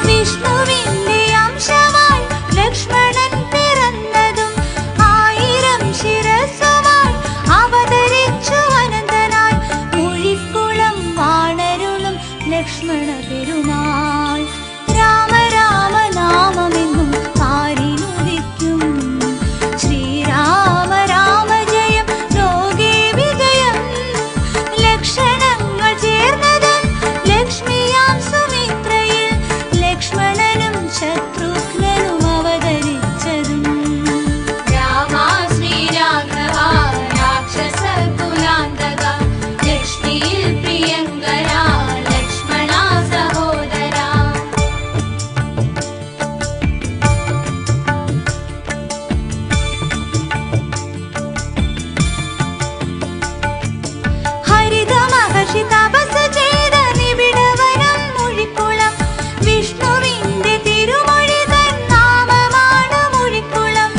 വിഷ്ണുവിന്റെ അംശമായി ലക്ഷ്മണൻ പിറന്നതും 1000 ശിരസ്സുമായി അവതരിച്ചു അനന്തനായി മുഴിക്കുളം വാണരുളും ലക്ഷ്മണ പെരുമാൾ. രാമ രാമ നാമമെന്നും പാരിനുദിക്കും ശ്രീരാമ രാമ ജയം ലോകേ വിജയം. ലക്ഷണങ്ങൾ ചേർന്നതും ലക്ഷ്മിയാം സുമിത്രയിൽ ലക്ഷ്മണനും ശത്രുഘ്നനും അവതരിച്ചതും. രാമ ശ്രീരാഘവ രാക്ഷസ കുലാന്തക ലക്ഷ്മിയിൽ പ്രിയങ്കര ലക്ഷ്മണ സഹോദര. ഹരിത മഹർഷി തപസ് ചെയ്ത നിബിഡവനം മുഴിക്കുളം വിഷ്ണുവിന്റെ തിരുമൊഴി തൻ നാമമാണ് മുഴിക്കുളം.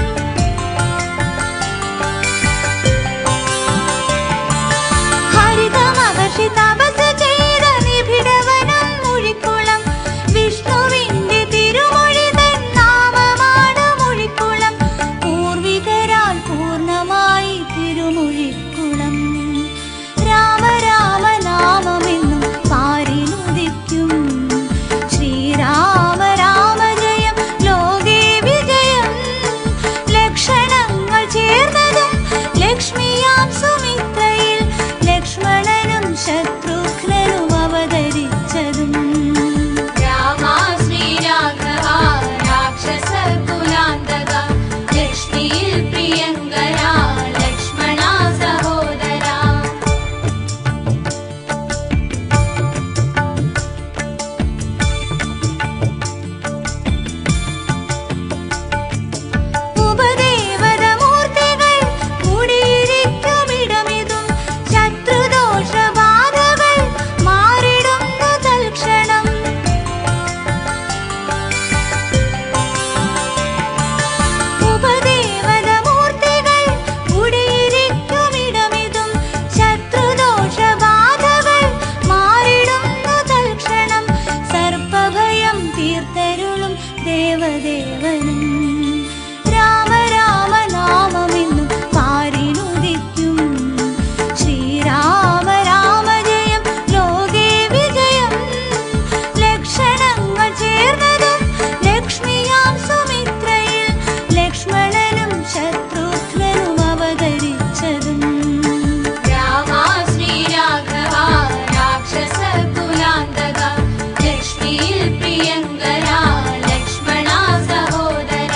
ഹരിത മഹർഷി തപസ് ചെയ്ത നിബിഡവനം മുഴിക്കുളം വിഷ്ണുവിന്റെ തിരുമൊഴി തൻ നാമമാണ് മുഴിക്കുളം. പൂർവികരാൽ പൂർണ്ണമായി തിരുമുഴിക്കുളം. രാമ രാമ നാമമെന്നും പാരിനുദിക്കും ശ്രീരാമ രാമ ജയം ലോകേ വിജയം. ലക്ഷണങ്ങൾ ചേർന്നതും ലക്ഷ്മിയാം സുമിത്രയിൽ ലക്ഷ്മണനും ശത്രുഘ്നനും അവതരിച്ചതും. രാമ ശ്രീരാഘവ രാക്ഷസ കുലാന്തക ലക്ഷ്മിയിൽ പ്രിയങ്കര ലക്ഷ്മണ സഹോദര. ഉപദേവതമൂർത്തികൾ കൂടിയിരിക്കുമിടമിതും ശത്രുദോഷബാധകൾ മാറിടുന്നു തൽക്ഷണം. ഉപദേവതമൂർത്തികൾ കൂടിയിരിക്കുമിടമിതും ശത്രുദോഷബാധകൾ മാറിടുന്നു തൽക്ഷണം. സർപ്പഭയം തീർത്തരുളും ദേവദേവനും. രാമ രാമ നാമമെന്നും പാരിനുദിക്കും ശ്രീരാമ രാമ ജയം ലോകേ വിജയം. ലക്ഷണങ്ങൾ ചേർന്നതും ലക്ഷ്മിയാം സുമിത്രയിൽ ലക്ഷ്മണനും ശത്രുഘ്നനും അവതരിച്ചതും. രാമ ശ്രീരാഘവ രാക്ഷസ കുലാന്തക ലക്ഷ്മിയിൽ പ്രിയങ്കര ലക്ഷ്മണ സഹോദര.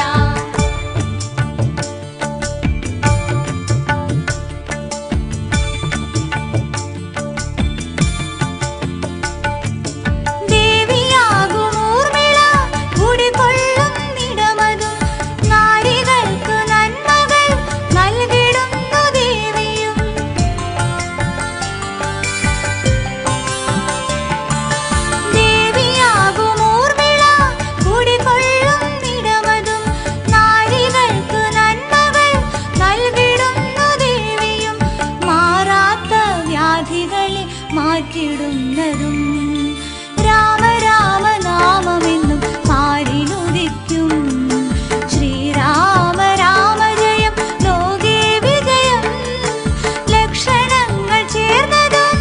ദേവിയാകും ഊർമിള കുടികൊള്ളുന്നിടമതും നാരികൾക്കു നന്മകൾ നൽകിടുന്നു ദേവിയും. ദേവിയാകും ഊർമിള കുടികൊള്ളുന്നിടമതും നാരികൾക്കു നന്മകൾ നൽകിടുന്നു ദേവിയും. മാറാത്ത വ്യാധികളെ മാറ്റിടുന്നതും. രാമ രാമ നാമമെന്നും പാരിനുദിക്കും ശ്രീരാമ രാമ ജയം ലോകേ വിജയം. ലക്ഷണങ്ങൾ ചേർന്നതും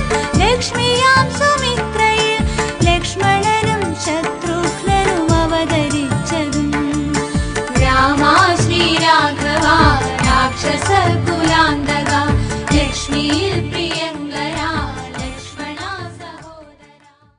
ലക്ഷ്മിയാം സുമിത്രയിൽ ലക്ഷ്മണനും ശത്രുഘ്നനും അവതരിച്ചതും. രാമ ശ്രീരാഘവ രാക്ഷസ കുലാന്തക ലക്ഷ്മിയിൽ